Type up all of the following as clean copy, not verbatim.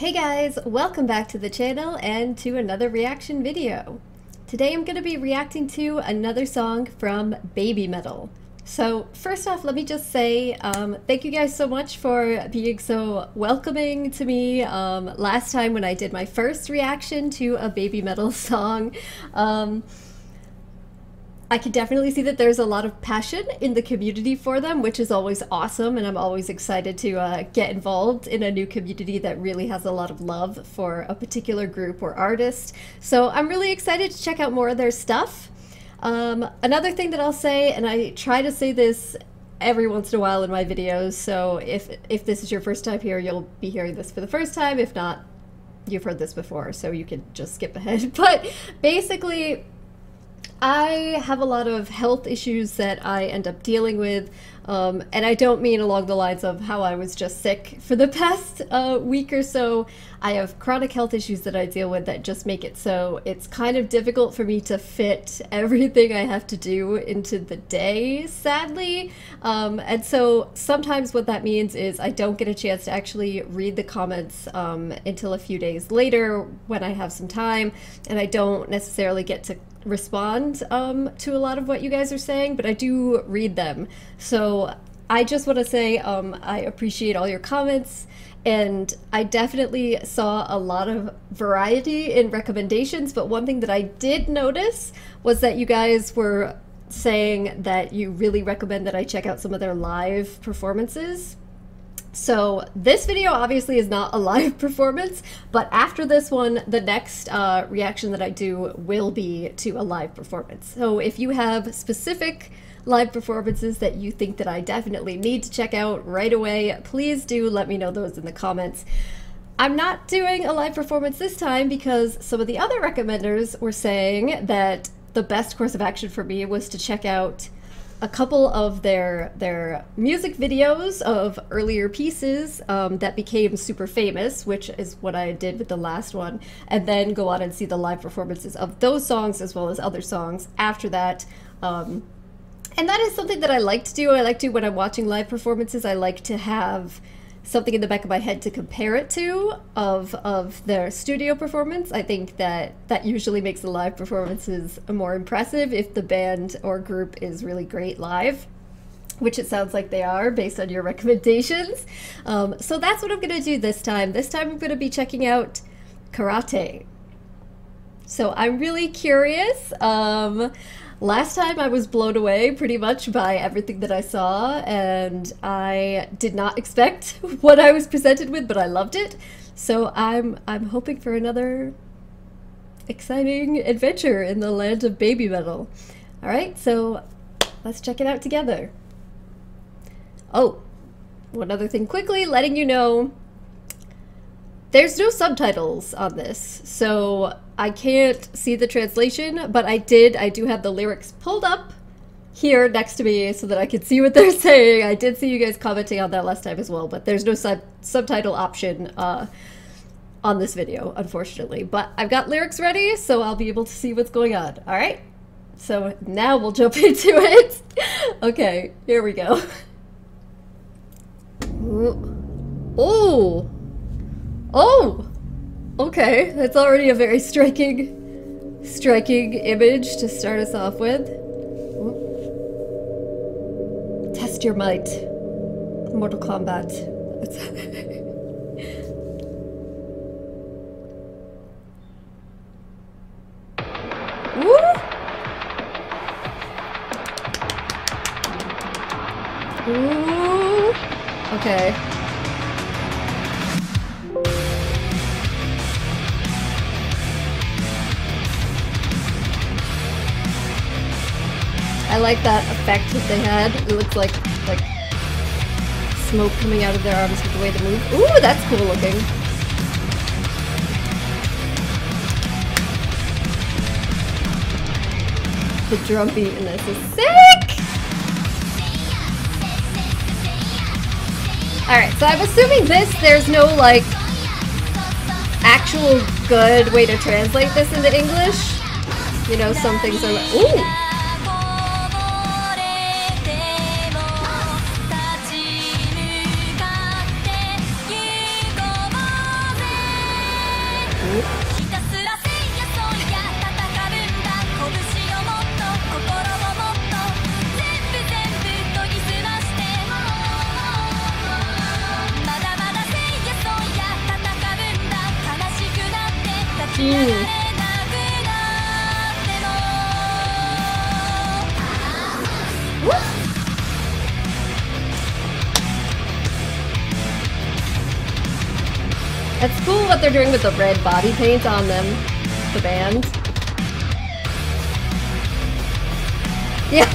Hey guys, welcome back to the channel and to another reaction video. Today I'm going to be reacting to another song from Babymetal. So first off, let me just say thank you guys so much for being so welcoming to me last time when I did my first reaction to a Babymetal song. I can definitely see that there's a lot of passion in the community for them, which is always awesome, and I'm always excited to get involved in a new community that really has a lot of love for a particular group or artist. So I'm really excited to check out more of their stuff. Another thing that I'll say, and I try to say this every once in a while in my videos, so if this is your first time here, you'll be hearing this for the first time. If not, you've heard this before, so you can just skip ahead. But basically, I have a lot of health issues that I end up dealing with, and I don't mean along the lines of how I was just sick for the past week or so. I have chronic health issues that I deal with that just make it so it's kind of difficult for me to fit everything I have to do into the day, sadly. And so sometimes what that means is I don't get a chance to actually read the comments until a few days later when I have some time, and I don't necessarily get to respond to a lot of what you guys are saying, but I do read them. So I just want to say I appreciate all your comments, and I definitely saw a lot of variety in recommendations, but one thing that I did notice was that you guys were saying that you really recommend that I check out some of their live performances. So this video obviously is not a live performance, but after this one, the next reaction that I do will be to a live performance. So if you have specific live performances that you think that I definitely need to check out right away, please do let me know those in the comments. I'm not doing a live performance this time because some of the other recommenders were saying that the best course of action for me was to check out a couple of their music videos of earlier pieces that became super famous, which is what I did with the last one, and then go on and see the live performances of those songs as well as other songs after that. And that is something that I like to do. I like to, when I'm watching live performances, I like to have something in the back of my head to compare it to of their studio performance. I think that usually makes the live performances more impressive if the band or group is really great live, which it sounds like they are based on your recommendations. So that's what I'm gonna do this time. This time I'm gonna be checking out Karate. So I'm really curious. Last time I was blown away pretty much by everything that I saw, and I did not expect what I was presented with, but I loved it. So I'm hoping for another exciting adventure in the land of Babymetal. All right, so let's check it out together. Oh, one other thing quickly, letting you know, there's no subtitles on this, so I can't see the translation, but I do have the lyrics pulled up here next to me so that I can see what they're saying. I did see you guys commenting on that last time as well, but there's no subtitle option on this video, unfortunately. But I've got lyrics ready, so I'll be able to see what's going on. All right, so now we'll jump into it. Okay, here we go. Oh! Oh! Okay, that's already a very striking image to start us off with. Ooh. Test your might. Mortal Kombat. Ooh! Ooh! Okay. I like that effect that they had. It looks like smoke coming out of their arms with the way they move. Ooh, that's cool looking. The drum beat in this is sick! Alright, so I'm assuming there's no, like, actual good way to translate this into English. You know, some things are like, ooh! It's cool what they're doing with the red body paint on them, the band. Yeah.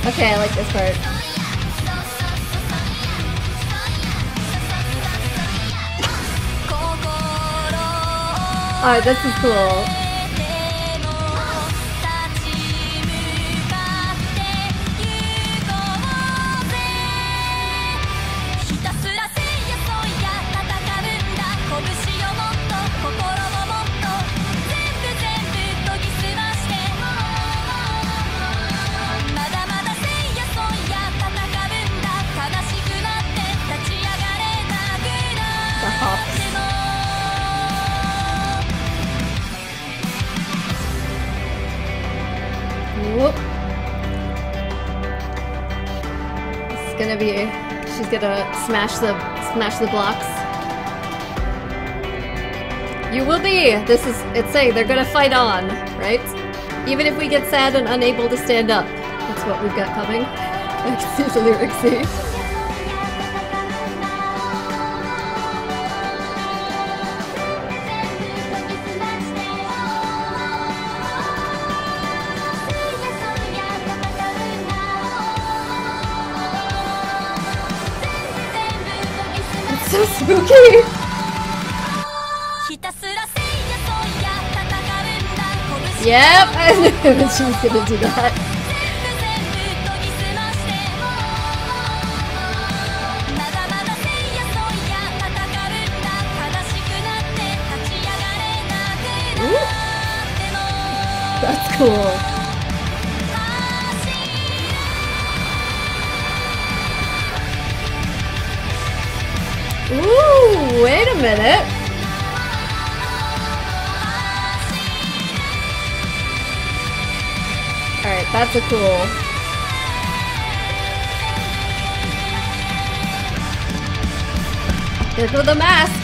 Okay, I like this part. Alright, this is cool. The hops. Whoop. It's gonna be, she's gonna smash the blocks. You will be. This is, it's saying they're gonna fight on, right? Even if we get sad and unable to stand up. That's what we've got coming. I can see the lyrics, see? So spooky! Yep, I knew she was gonna do that. Ooh. That's cool. Ooh, wait a minute. Alright, that's a cool. Here go the masks.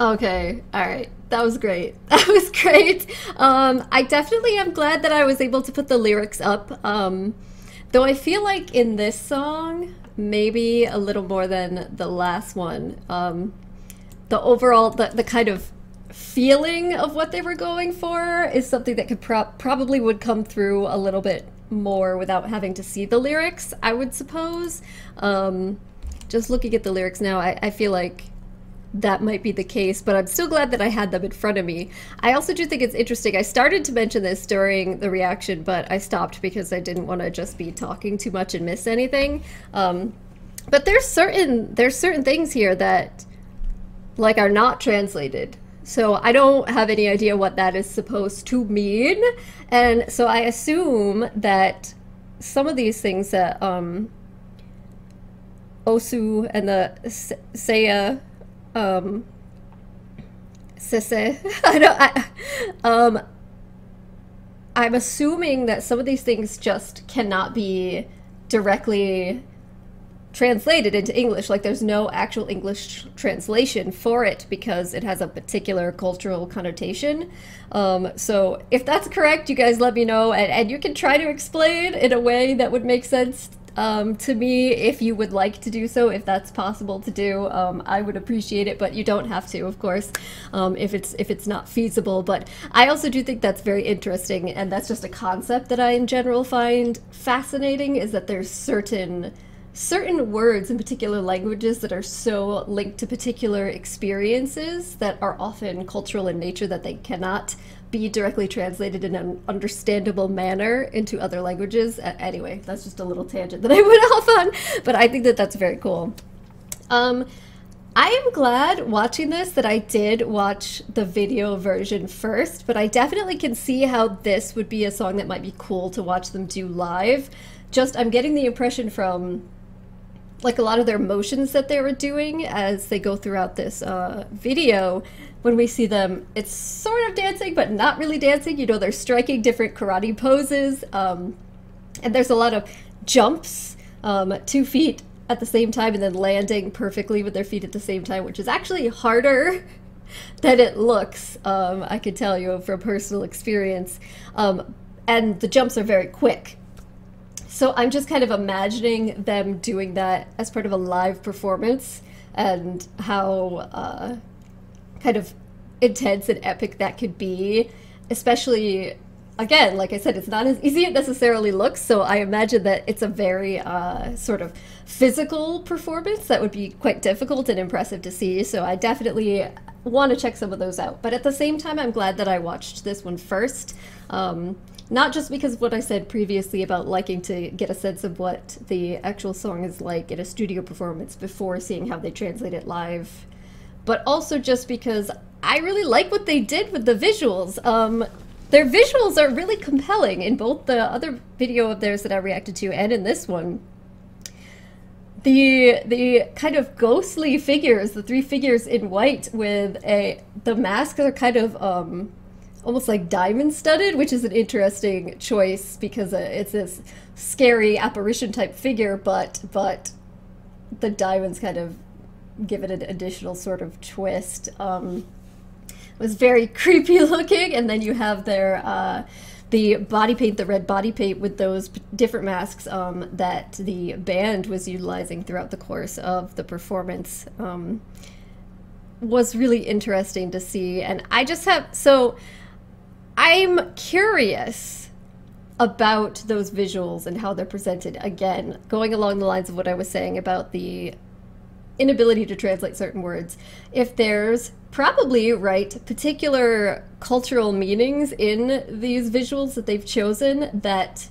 Okay, alright. That was great. That was great. I definitely am glad that I was able to put the lyrics up. Though I feel like in this song, maybe a little more than the last one, the overall, the kind of feeling of what they were going for is something that could probably would come through a little bit more without having to see the lyrics, I would suppose. Just looking at the lyrics now, I feel like that might be the case, but I'm still glad that I had them in front of me. I also do think it's interesting. I started to mention this during the reaction, but I stopped because I didn't want to just be talking too much and miss anything. But there's certain things here that like are not translated. So I don't have any idea what that is supposed to mean. And so I assume that some of these things that Osu and the Seiya I'm assuming that some of these things just cannot be directly translated into English. Like there's no actual English translation for it because it has a particular cultural connotation. So if that's correct, you guys let me know, and you can try to explain in a way that would make sense to me if you would like to do so, if that's possible to do. I would appreciate it, but you don't have to, of course, if it's not feasible. But I also do think that's very interesting, and that's just a concept that I in general find fascinating, is that there's certain words in particular languages that are so linked to particular experiences that are often cultural in nature that they cannot be directly translated in an understandable manner into other languages. Anyway, that's just a little tangent that I went off on, but I think that that's very cool. I am glad watching this that I did watch the video version first, but I definitely can see how this would be a song that might be cool to watch them do live. Just, I'm getting the impression from like a lot of their motions that they were doing as they go throughout this video. When we see them, it's sort of dancing, but not really dancing. You know, they're striking different karate poses, and there's a lot of jumps, 2 feet at the same time, and then landing perfectly with their feet at the same time, which is actually harder than it looks, I can tell you from personal experience. And the jumps are very quick. So I'm just kind of imagining them doing that as part of a live performance, and how kind of intense and epic that could be, especially, again, like I said, it's not as easy as it necessarily looks, so I imagine that it's a very sort of physical performance that would be quite difficult and impressive to see, so I definitely want to check some of those out. But at the same time, I'm glad that I watched this one first, not just because of what I said previously about liking to get a sense of what the actual song is like in a studio performance before seeing how they translate it live, but also just because I really like what they did with the visuals. Their visuals are really compelling in both the other video of theirs that I reacted to and in this one. The kind of ghostly figures, the 3 figures in white with the masks are kind of almost like diamond studded, which is an interesting choice because it's this scary apparition type figure, but the diamonds kind of give it an additional sort of twist. It was very creepy looking, and then you have their the body paint, the red body paint with those different masks that the band was utilizing throughout the course of the performance. Was really interesting to see, and I'm curious about those visuals and how they're presented. Again, going along the lines of what I was saying about the inability to translate certain words, if there's probably, right, particular cultural meanings in these visuals that they've chosen that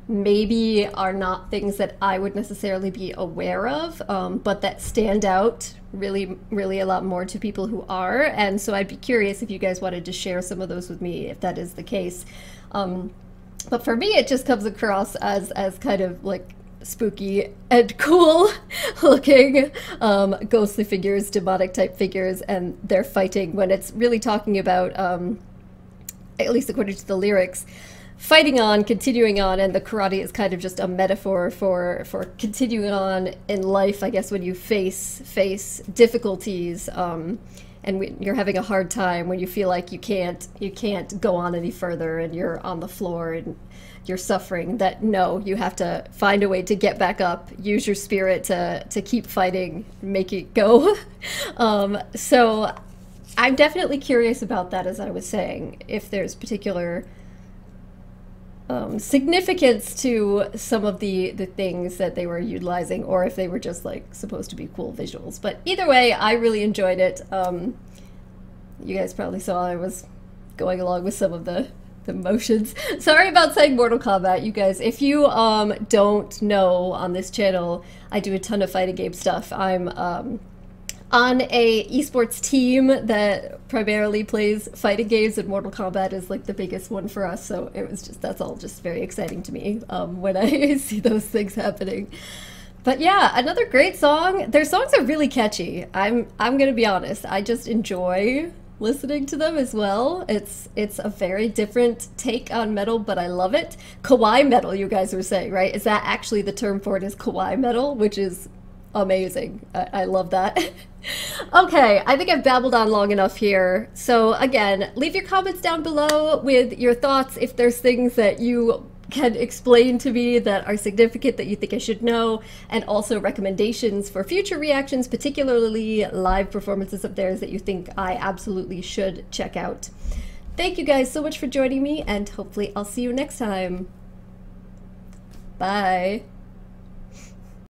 maybe are not things that I would necessarily be aware of, but that stand out really, really a lot more to people who are. And so I'd be curious if you guys wanted to share some of those with me, if that is the case. But for me, it just comes across as kind of like spooky and cool looking ghostly figures, demonic type figures, and they're fighting when it's really talking about, at least according to the lyrics, fighting on, continuing on, and the karate is kind of just a metaphor for continuing on in life, I guess, when you face difficulties, and when you're having a hard time, when you feel like you can't go on any further and you're on the floor and you're suffering, that no, you have to find a way to get back up, use your spirit to keep fighting, make it go. So I'm definitely curious about that, as I was saying, if there's particular significance to some of the things that they were utilizing, or if they were just like supposed to be cool visuals. But either way, I really enjoyed it. You guys probably saw I was going along with some of the motions. Sorry about saying Mortal Kombat, you guys. If you don't know, on this channel I do a ton of fighting game stuff. I'm on a esports team that primarily plays fighting games, and Mortal Kombat is like the biggest one for us, so it was just, that's all just very exciting to me when I see those things happening. But yeah, another great song. Their songs are really catchy. I'm gonna be honest, I just enjoy listening to them as well. It's a very different take on metal, but I love it. Kawaii metal, you guys were saying, right? Is that actually the term for it, is kawaii metal, which is amazing. I love that. Okay, I think I've babbled on long enough here. So again, leave your comments down below with your thoughts, if there's things that you can explain to me that are significant that you think I should know, and also recommendations for future reactions, particularly live performances of theirs that you think I absolutely should check out. Thank you guys so much for joining me, and hopefully I'll see you next time. Bye.